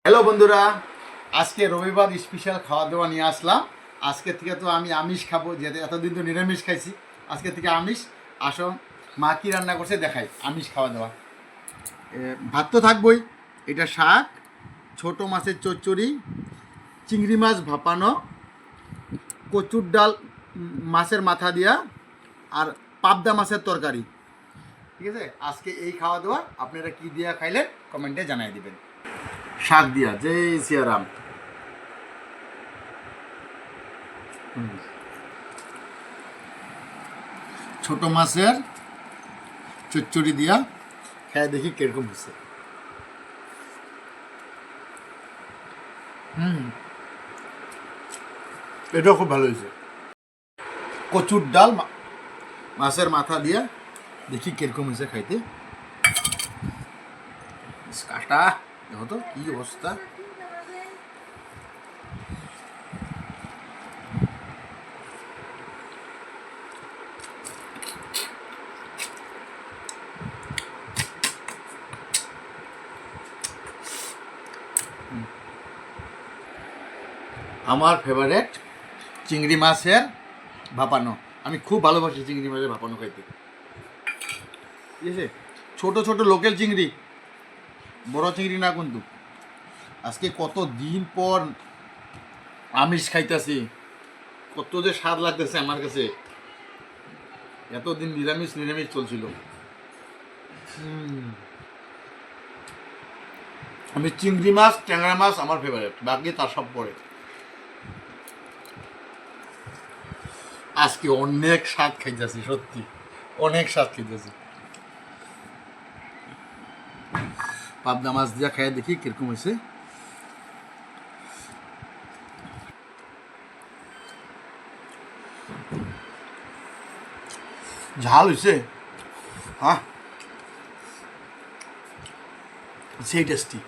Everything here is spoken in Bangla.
হ্যালো বন্ধুরা, আজকে রবিবার স্পেশাল খাওয়া দাওয়া নিয়ে আসলাম। আজকে থেকে তো আমি আমিষ খাবো, যেহেতু এতদিন তো নিরামিষ খাইছি। আজকে থেকে আমিষ। আসুন মা কী রান্না করছে দেখাই। আমিষ খাওয়া দাওয়া, ভাত তো থাকবই। এটা শাক, ছোট মাছের চচ্চড়ি, চিংড়ি মাছ ভাপানো, কচুর ডাল, মাছের মাথা দিয়া, আর পাবদা মাছের তরকারি। ঠিক আছে, আজকে এই খাওয়া দাওয়া। আপনারা কী দিয়া খাইলেন কমেন্টে জানাই দিবেন। শাক দিয়া, জয় সিয়ারাম। ছোট মাছের চচ্চড়ি দিয়া খেয়ে দেখি কিরকম হয়েছে। এটাও খুব ভালো হয়েছে। কচুর ডাল, মাছের মাথা দিয়া দেখি কিরকম হয়েছে খাইতে। কাটা দেখো তো কি অবস্থা। আমার ফেভারেট চিংড়ি মাছের ভাপানো। আমি খুব ভালোবাসি চিংড়ি মাছের ভাপানো খাইতে। ঠিক আছে, ছোট ছোট লোকাল চিংড়ি, বড় চিংড়ি না কিন্তু। আজকে কত দিন পর আমিষ খাইতেছি, কত যে স্বাদ লাগতেছে আমার কাছে। এতদিন নিরামিষ নিরামিষ চলছিল। আমি চিংড়ি মাছ, ট্যাংরা মাছ আমার ফেভারিট, বাকি তার সব পরে। আজকে অনেক স্বাদ খাইতেছি, সত্যি অনেক স্বাদ খাইতেছি। পাবদা মাছ দিয়া খাই দেখি কিরকম হয়েছে। ঝাল হয়েছে, হ্যাঁ, সেই টেস্টি।